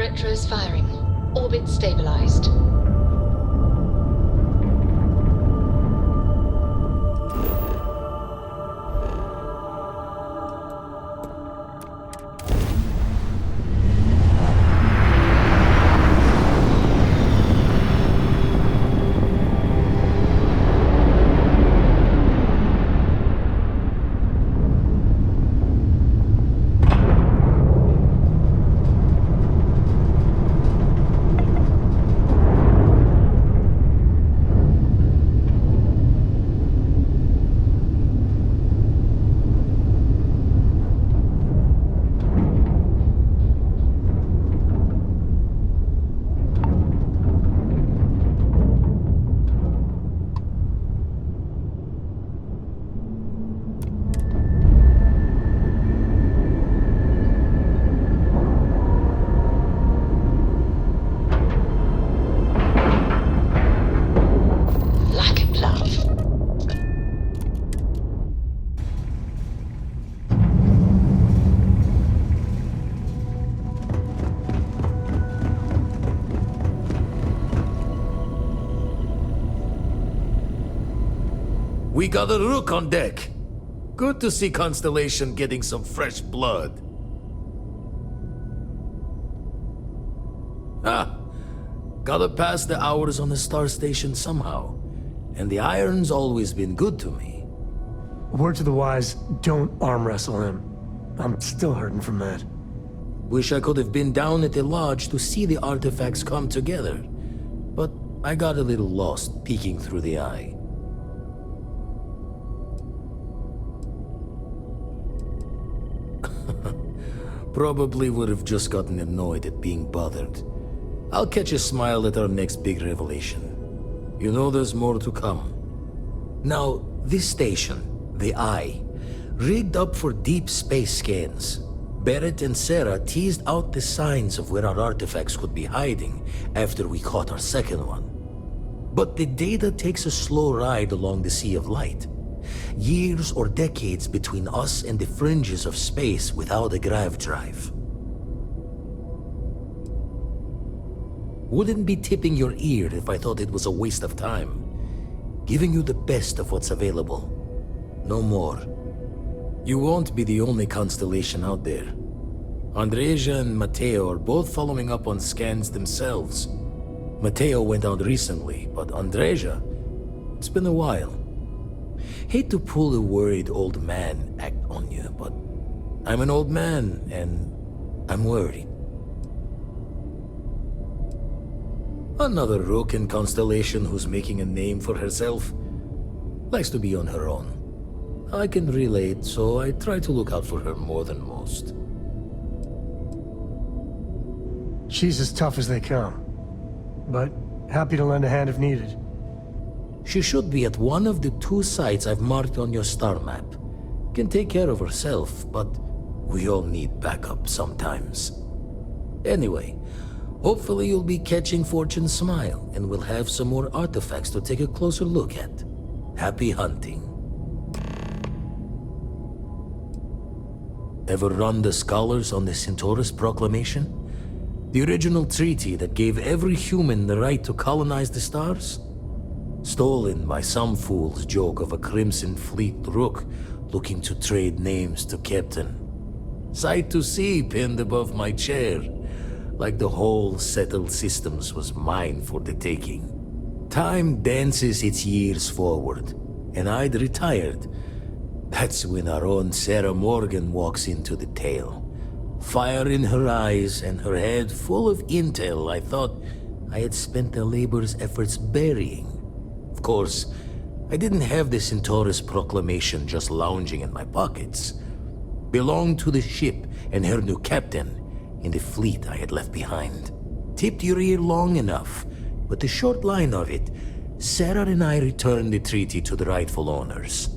Retros firing. Orbit stabilized. We got a rook on deck. Good to see Constellation getting some fresh blood. Gotta pass the hours on the star station somehow. And the iron's always been good to me. Word to the wise, don't arm wrestle him. I'm still hurting from that. Wish I could have been down at the lodge to see the artifacts come together. But I got a little lost peeking through the eye. Probably would have just gotten annoyed at being bothered. I'll catch a smile at our next big revelation. You know there's more to come. Now, this station, the Eye, rigged up for deep space scans. Barrett and Sarah teased out the signs of where our artifacts could be hiding after we caught our second one. But the data takes a slow ride along the Sea of Light. Years or decades between us and the fringes of space without a grav drive. Wouldn't be tipping your ear if I thought it was a waste of time. Giving you the best of what's available. No more. You won't be the only constellation out there. Andreja and Matteo are both following up on scans themselves. Matteo went out recently, but Andreja, it's been a while. Hate to pull a worried old man act on you, but I'm an old man and I'm worried. Another rook in Constellation who's making a name for herself. Likes to be on her own. I can relate, so I try to look out for her more than most. She's as tough as they come, but happy to lend a hand if needed. She should be at one of the 2 sites I've marked on your star map. Can take care of herself, but we all need backup sometimes. Anyway, hopefully you'll be catching Fortune's smile, and we'll have some more artifacts to take a closer look at. Happy hunting. Ever run the scholars on the Centaurus Proclamation? The original treaty that gave every human the right to colonize the stars? Stolen by some fool's joke of a Crimson Fleet rook looking to trade names to Captain. Sight to see pinned above my chair, like the whole settled systems was mine for the taking. Time dances its years forward, and I'd retired. That's when our own Sarah Morgan walks into the tale. Fire in her eyes and her head full of intel I thought I had spent the labor's efforts burying. Of course, I didn't have the Centaurus Proclamation just lounging in my pockets. Belonged to the ship and her new captain in the fleet I had left behind. Tipped your ear long enough, but the short line of it, Sarah and I returned the treaty to the rightful owners.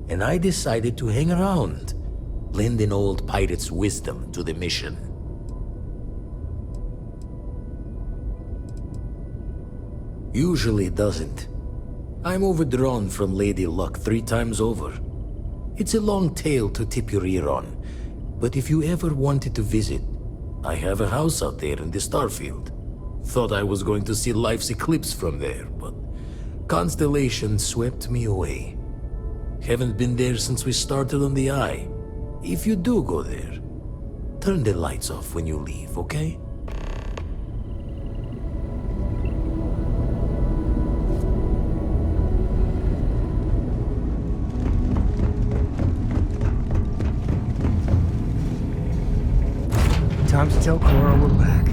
And I decided to hang around, lend an old pirate's wisdom to the mission. Usually it doesn't. I'm overdrawn from Lady Luck 3 times over. It's a long tale to tip your ear on, but if you ever wanted to visit, I have a house out there in the Starfield. Thought I was going to see life's eclipse from there, but constellation swept me away. Haven't been there since we started on the Eye. If you do go there, turn the lights off when you leave, okay? Time to tell Cora we're back.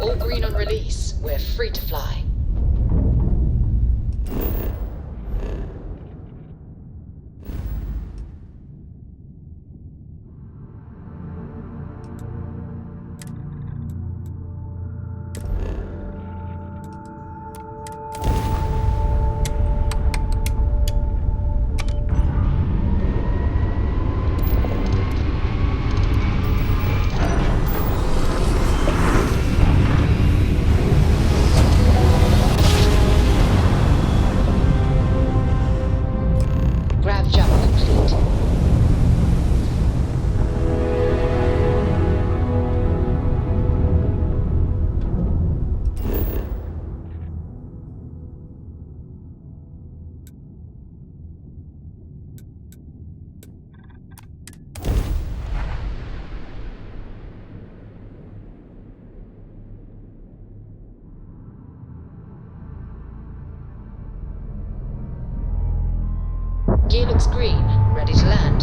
All green on release. We're free to fly. Grav jump complete. Gear looks green. Ready to land.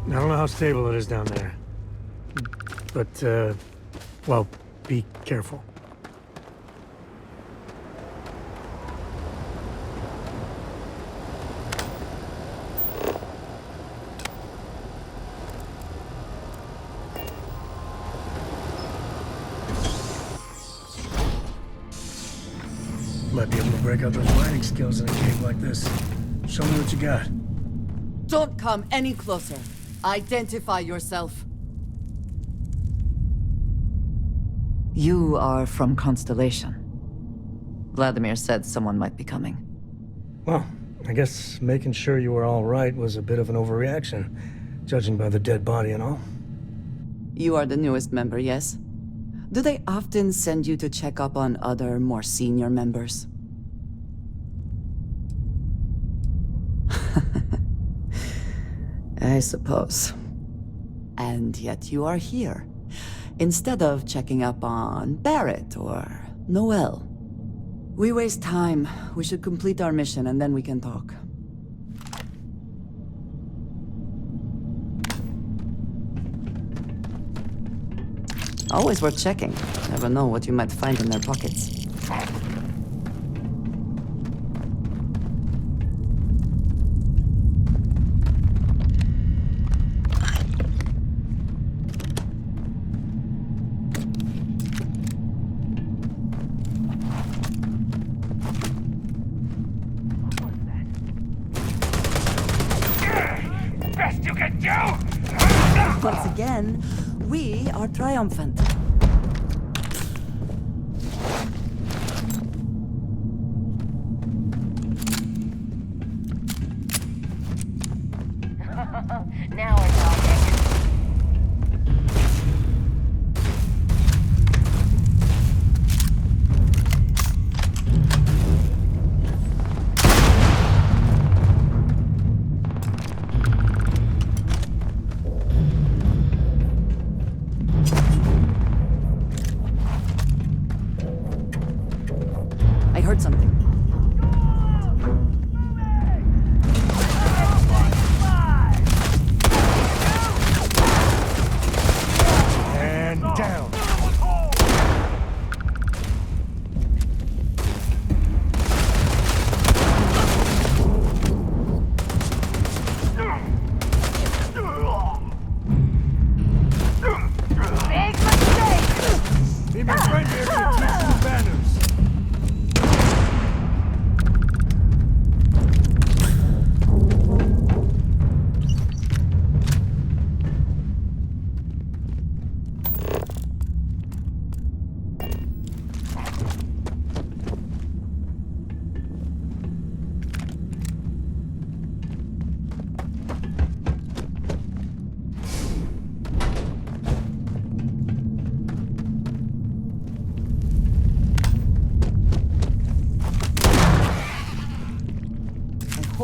I don't know how stable it is down there. But, well, be careful. Might be able to break out those mining skills in a cave like this. Show me what you got. Don't come any closer. Identify yourself. You are from Constellation. Vladimir said someone might be coming. Well, I guess making sure you were all right was a bit of an overreaction, judging by the dead body and all. You are the newest member, yes? Do they often send you to check up on other, more senior members? I suppose. And yet you are here, instead of checking up on Barrett or Noel. We waste time. We should complete our mission and then we can talk. Always worth checking. Never know what you might find in their pockets. Best you can do! Once again, we are triumphant. Now we're talking.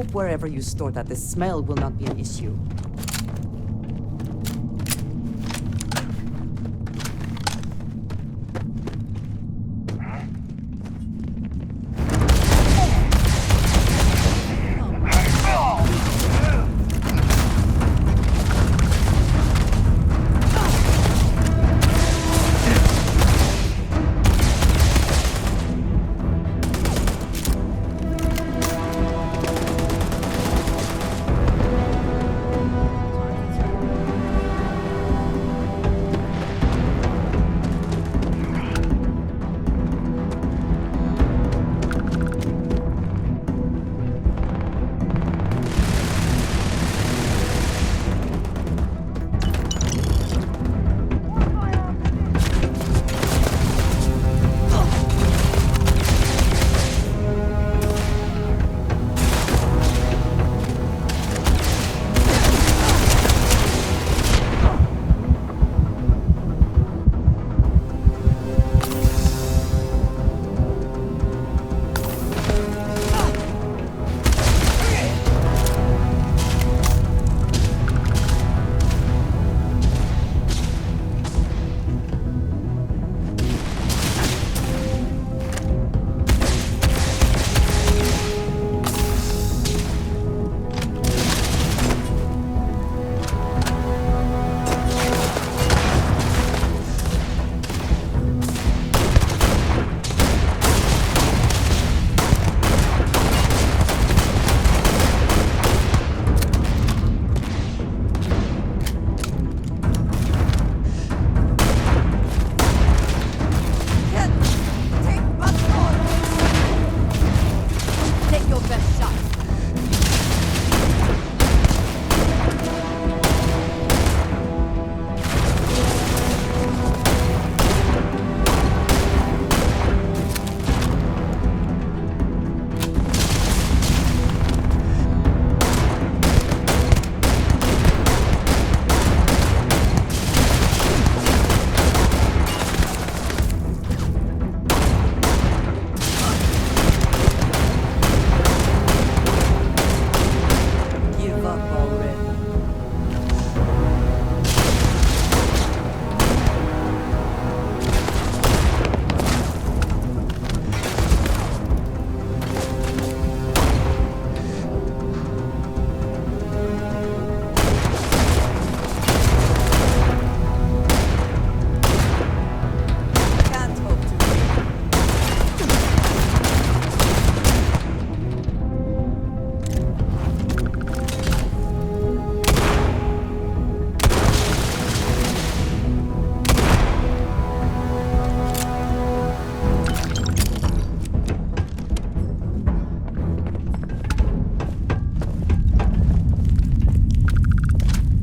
hope wherever you store that the smell will not be an issue.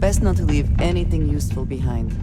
Best not to leave anything useful behind.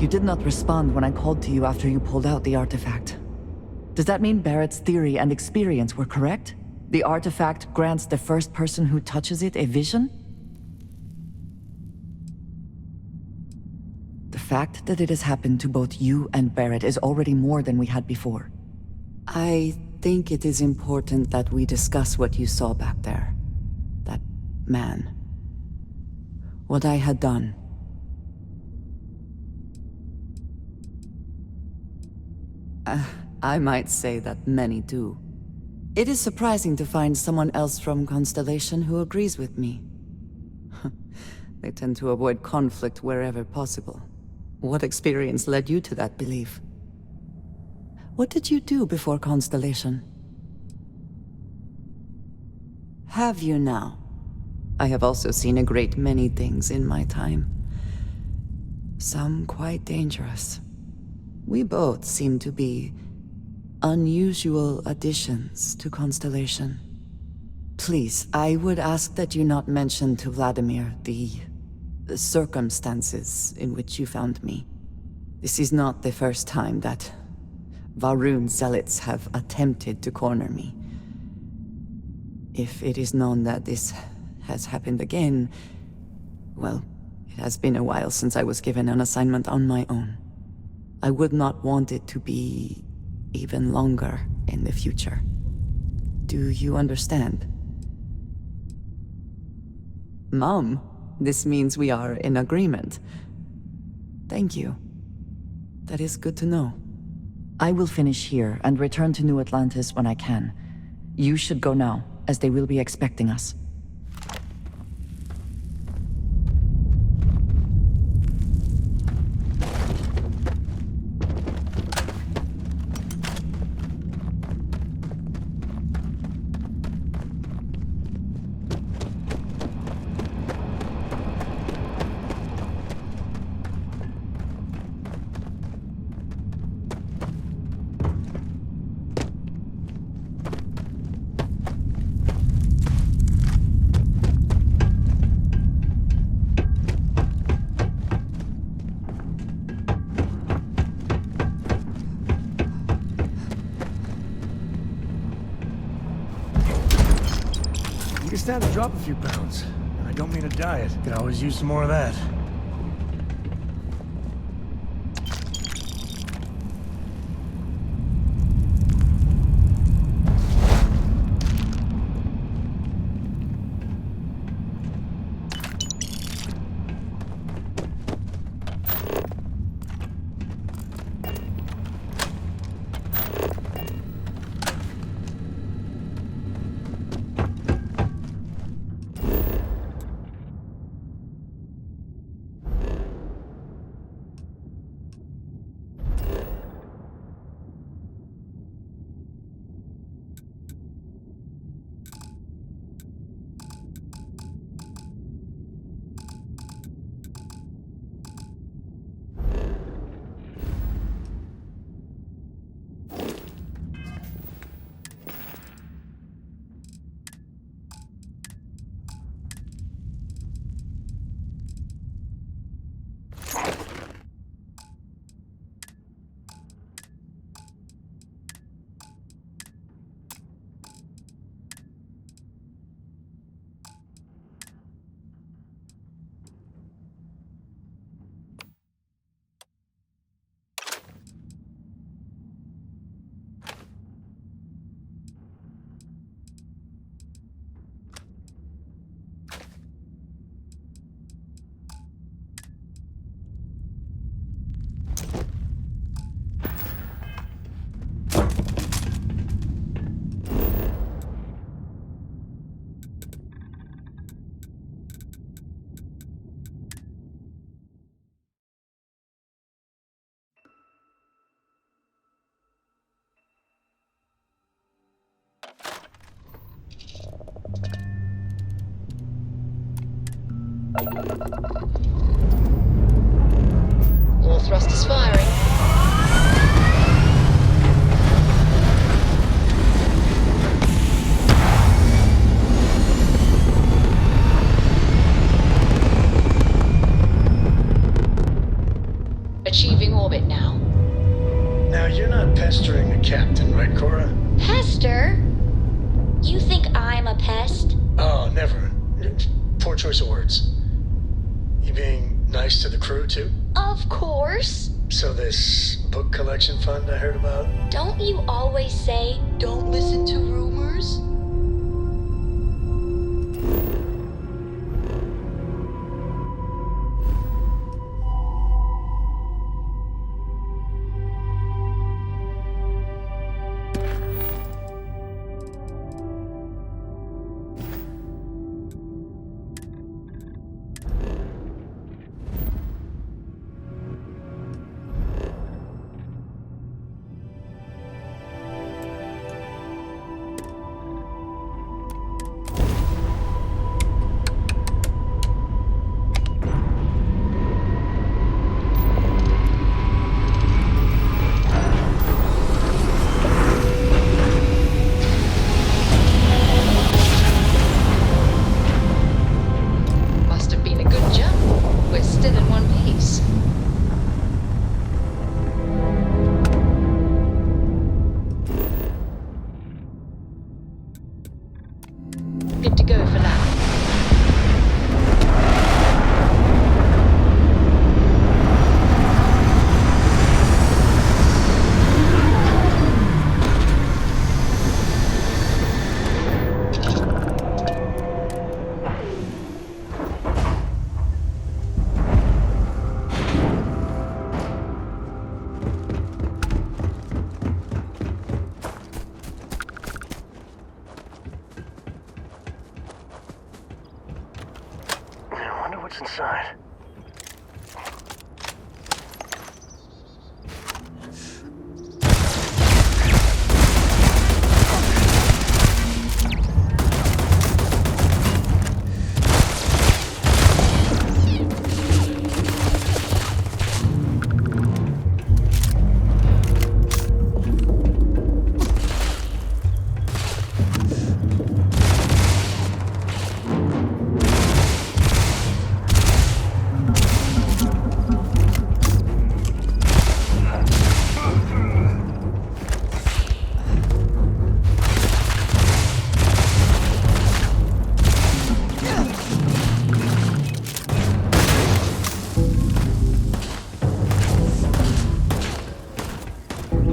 You did not respond when I called to you after you pulled out the artifact. Does that mean Barrett's theory and experience were correct? The artifact grants the first person who touches it a vision? The fact that it has happened to both you and Barrett is already more than we had before. I think it is important that we discuss what you saw back there. That man. What I had done. I might say that many do. It is surprising to find someone else from Constellation who agrees with me. They tend to avoid conflict wherever possible. What experience led you to that belief? What did you do before Constellation? Have you now? I have also seen a great many things in my time. Some quite dangerous. We both seem to be unusual additions to Constellation. Please, I would ask that you not mention to Vladimir the circumstances in which you found me. This is not the first time that Varun zealots have attempted to corner me. If it is known that this has happened again, well, it has been a while since I was given an assignment on my own. I would not want it to be even longer in the future. Do you understand? Mom, this means we are in agreement. Thank you. That is good to know. I will finish here and return to New Atlantis when I can. You should go now, as they will be expecting us. You can stand to drop a few pounds. And I don't mean a diet. Could always use some more of that. All thrusters firing. Achieving orbit now. Now, you're not pestering captain, right, Cora? Pester? You think I'm a pest? Oh, never. Poor choice of words. You being nice to the crew, too? Of course. So this book collection fund I heard about? Don't you always say, don't listen to rumors? Must have been a good jump. We're still in one piece. Good to go for now. I wonder what's inside.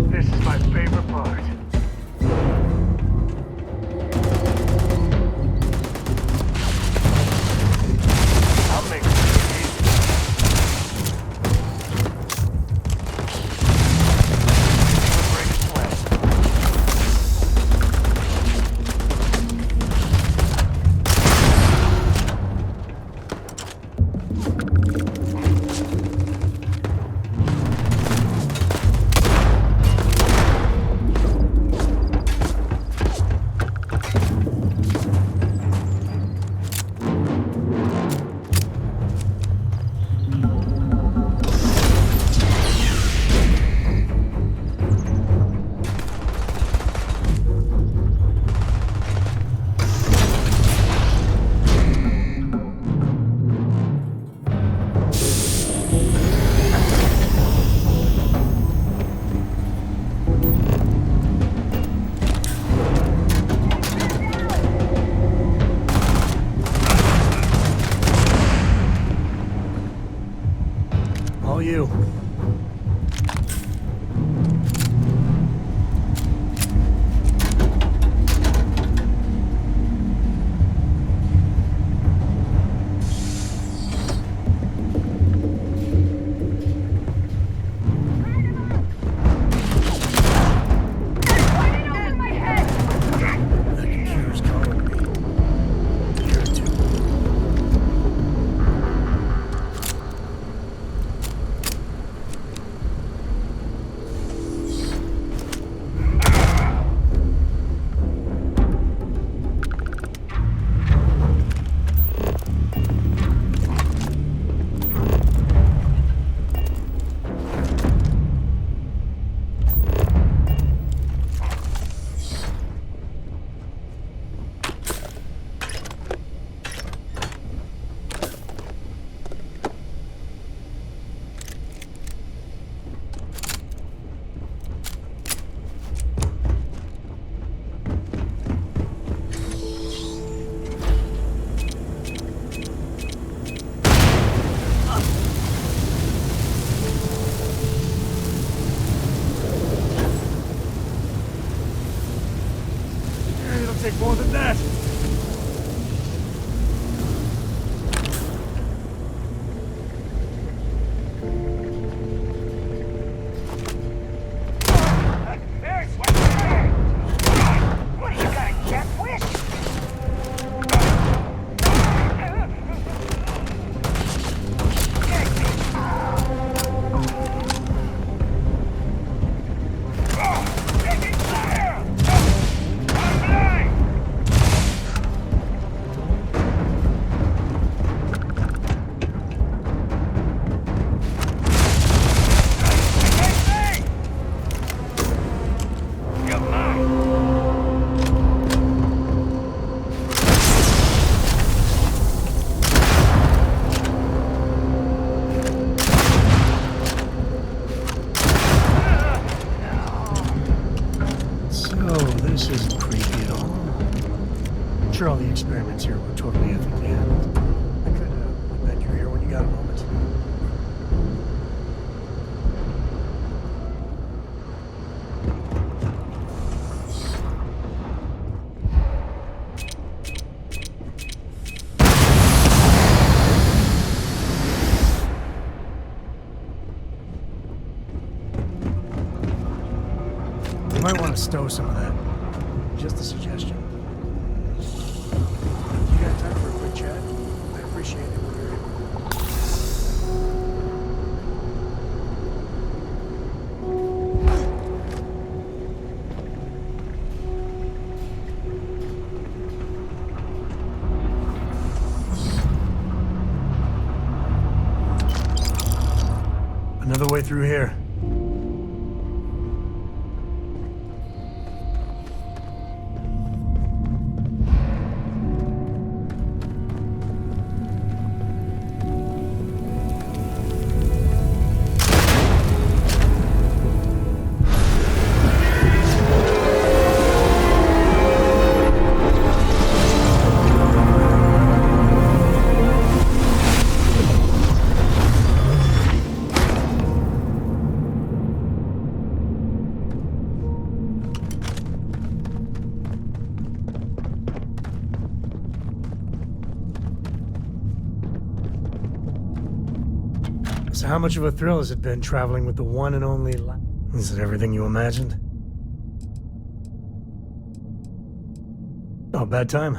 This is my favorite part. I'll make it easy. Break a sweat. All you. That computer's calling me. Here too. stow some of that. Just a suggestion. You got time for a quick chat? I appreciate it when you're able. Another way through here. So how much of a thrill has it been traveling with the one and only Is it everything you imagined? Oh, bad time.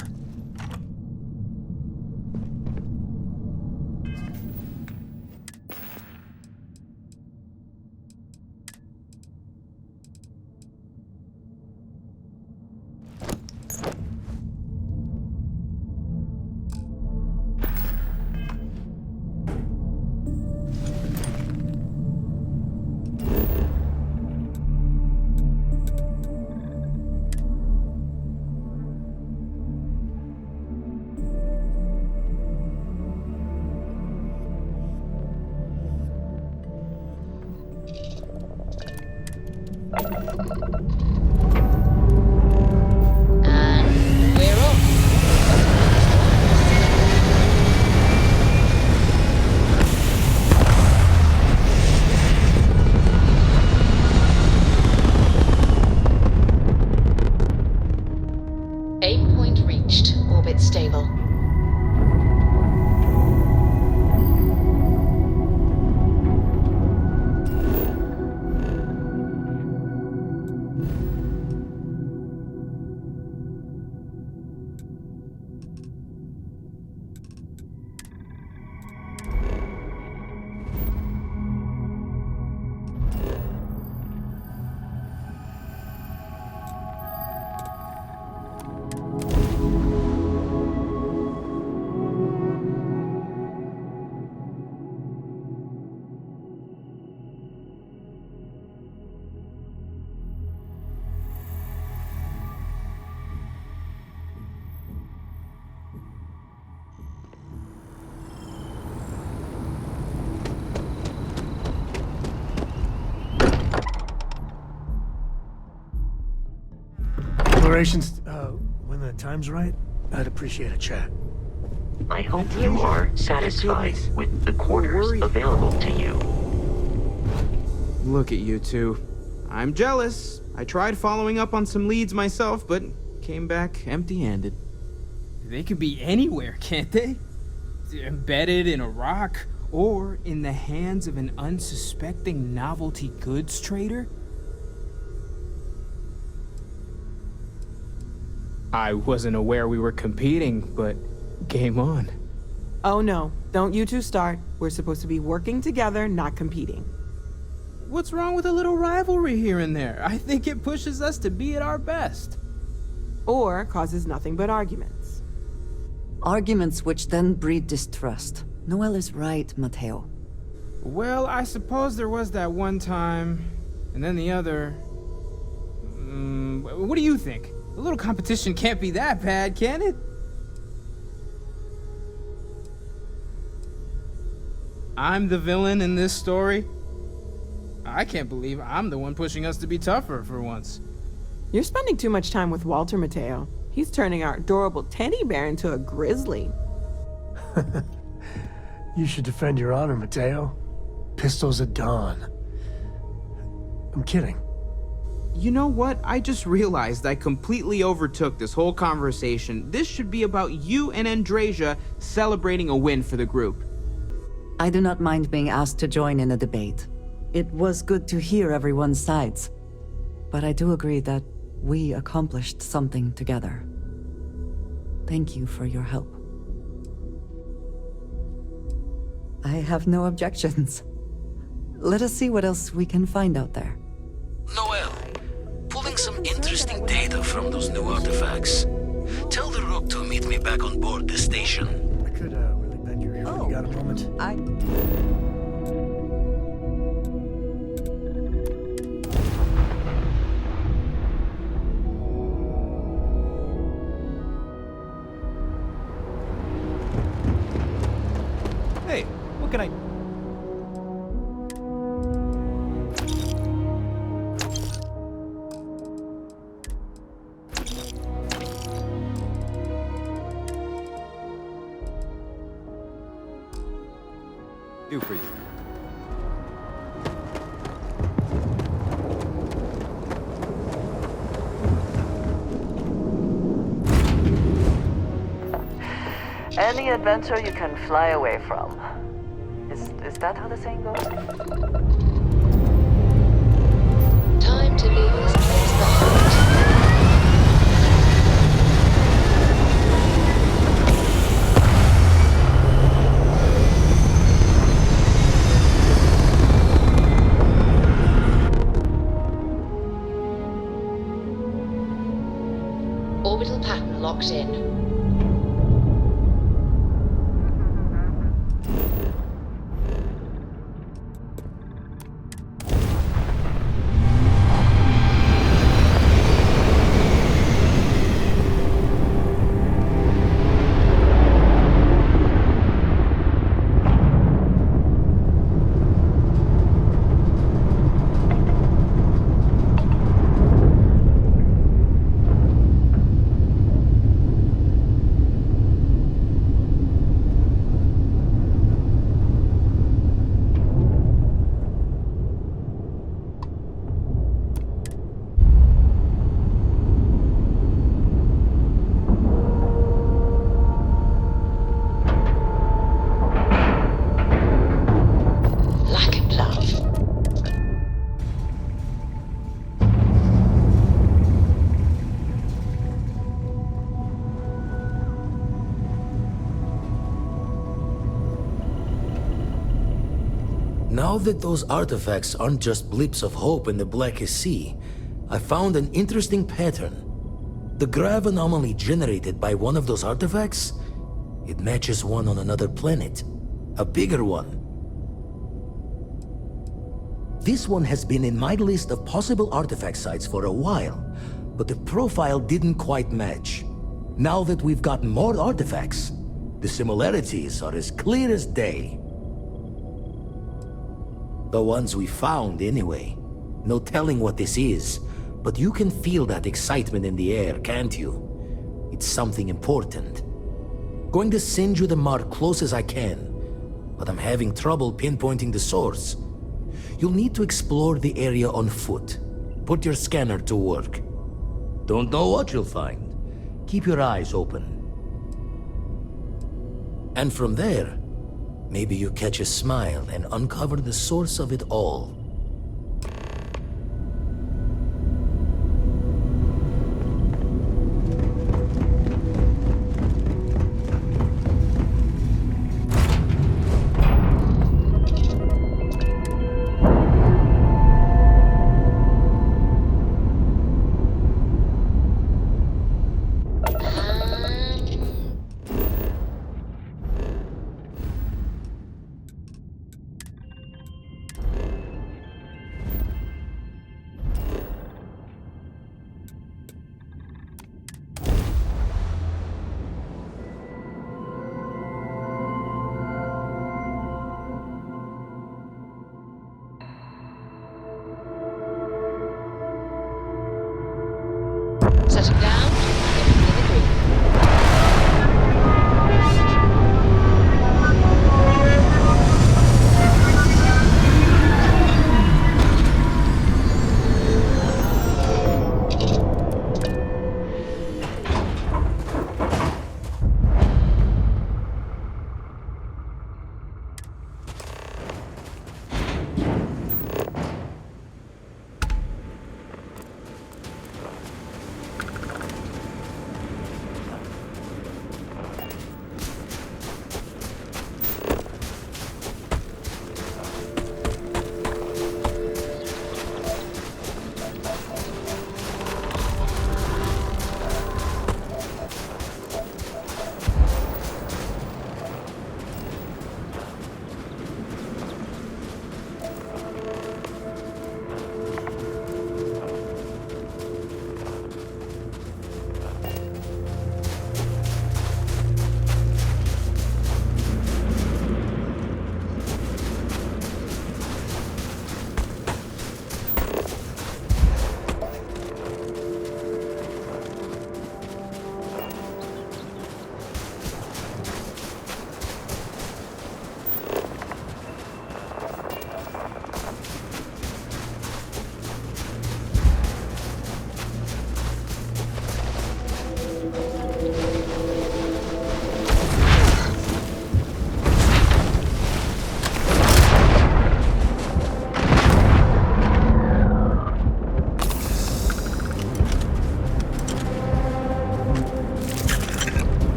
And we're off. Aim point reached. Orbit stable. Explorations, when the time's right, I'd appreciate a chat. I hope you are satisfied with the quarters available to you. Look at you two. I'm jealous. I tried following up on some leads myself, but came back empty-handed. They could be anywhere, can't they? Embedded in a rock, or in the hands of an unsuspecting novelty goods trader? I wasn't aware we were competing, but game on. Oh no, don't you two start. We're supposed to be working together, not competing. What's wrong with a little rivalry here and there? I think it pushes us to be at our best. Or causes nothing but arguments. Arguments which then breed distrust. Noel is right, Mateo. Well, I suppose there was that one time, and then the other. What do you think? A little competition can't be that bad, can it? I'm the villain in this story. I can't believe I'm the one pushing us to be tougher for once. You're spending too much time with Walter, Mateo. He's turning our adorable teddy bear into a grizzly. You should defend your honor, Mateo. Pistols at dawn. I'm kidding. You know what? I just realized I completely overtook this whole conversation. This should be about you and Andrasia celebrating a win for the group. I do not mind being asked to join in a debate. It was good to hear everyone's sides. But I do agree that we accomplished something together. Thank you for your help. I have no objections. Let us see what else we can find out there. Noel, pulling some interesting data from those new artifacts. Tell the Rook to meet me back on board the station. I could really bend your ear when you got a moment. Hey, what can I... do for you? Any adventure you can fly away from. Is that how the saying goes? Time to leave this place behind. Orbital pattern locked in. Now that those artifacts aren't just blips of hope in the blackest sea, I found an interesting pattern. The grav anomaly generated by one of those artifacts, it matches one on another planet. A bigger one. This one has been in my list of possible artifact sites for a while, but the profile didn't quite match. Now that we've gotten more artifacts, the similarities are as clear as day. The ones we found, anyway. No telling what this is, but you can feel that excitement in the air, can't you? It's something important. Going to send you the mark close as I can, but I'm having trouble pinpointing the source. You'll need to explore the area on foot. Put your scanner to work. Don't know what you'll find. Keep your eyes open. And from there, maybe you catch a smile and uncover the source of it all.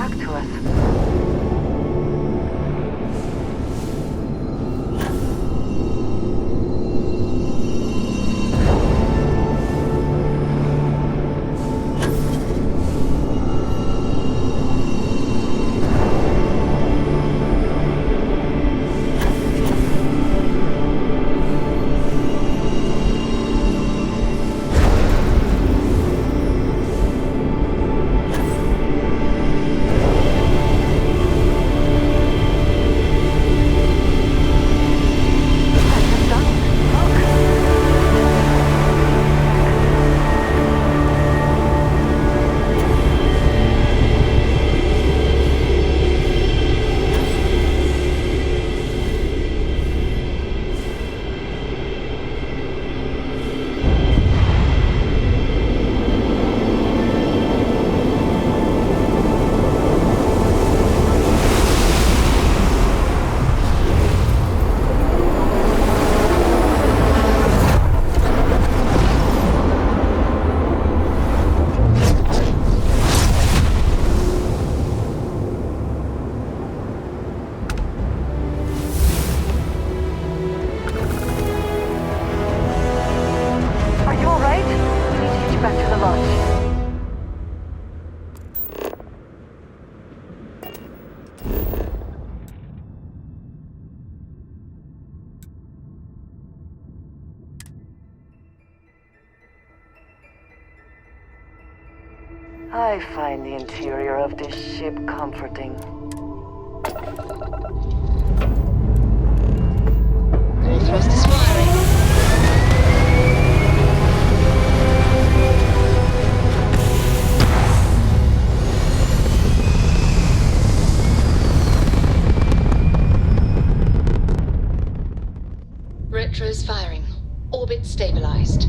back to us. I find the interior of this ship comforting. All thrusters firing. Retros firing. Orbit stabilized.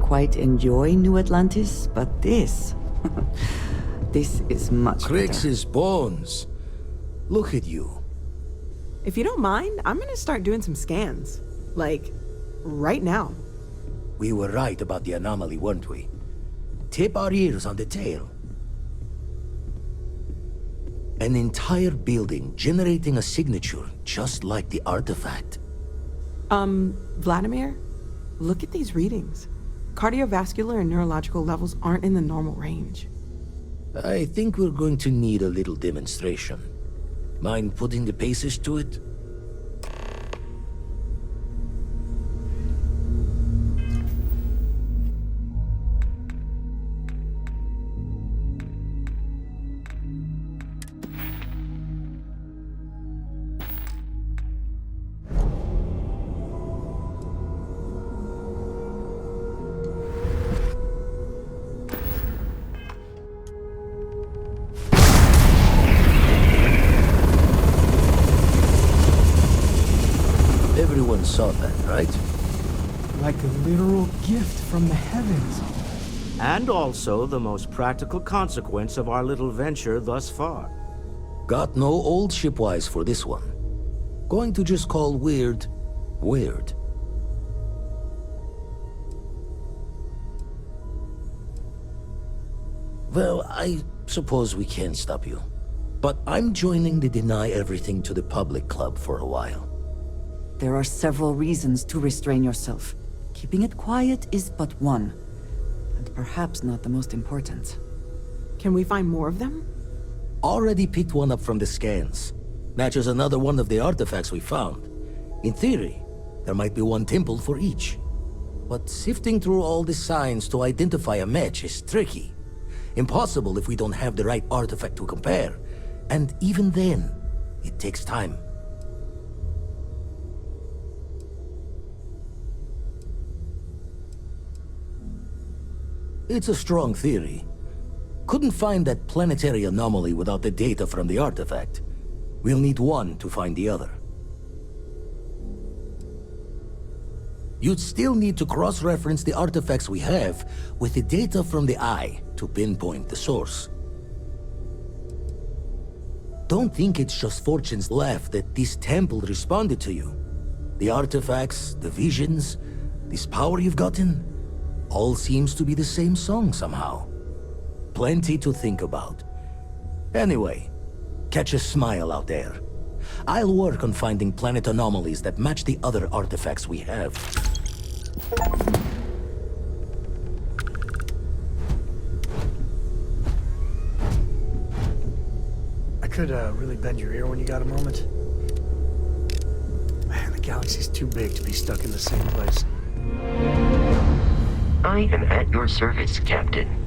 Quite enjoy New Atlantis, but this is much Crix's bones. Look at you. If you don't mind, I'm gonna start doing some scans. Like, right now. We were right about the anomaly, weren't we? Tip our ears on the tail. An entire building generating a signature just like the artifact. Vladimir, look at these readings. Cardiovascular and neurological levels aren't in the normal range. I think we're going to need a little demonstration. Mind putting the paces to it? Everyone saw that, right? Like a literal gift from the heavens. And also the most practical consequence of our little venture thus far. Got no old shipwise for this one. Going to just call weird, weird. Well, I suppose we can't stop you. But I'm joining the Deny Everything to the Public Club for a while. There are several reasons to restrain yourself. Keeping it quiet is but one, and perhaps not the most important. Can we find more of them? Already picked one up from the scans. Matches another one of the artifacts we found. In theory, there might be one temple for each. But sifting through all the signs to identify a match is tricky. Impossible if we don't have the right artifact to compare. And even then, it takes time. It's a strong theory. Couldn't find that planetary anomaly without the data from the artifact. We'll need one to find the other. You'd still need to cross-reference the artifacts we have with the data from the Eye to pinpoint the source. Don't think it's just Fortune's laugh that this temple responded to you. The artifacts, the visions, this power you've gotten, all seems to be the same song somehow. Plenty to think about. Anyway, catch a smile out there. I'll work on finding planet anomalies that match the other artifacts we have. I could really bend your ear when you got a moment. Man, the galaxy's too big to be stuck in the same place. I am at your service, Captain.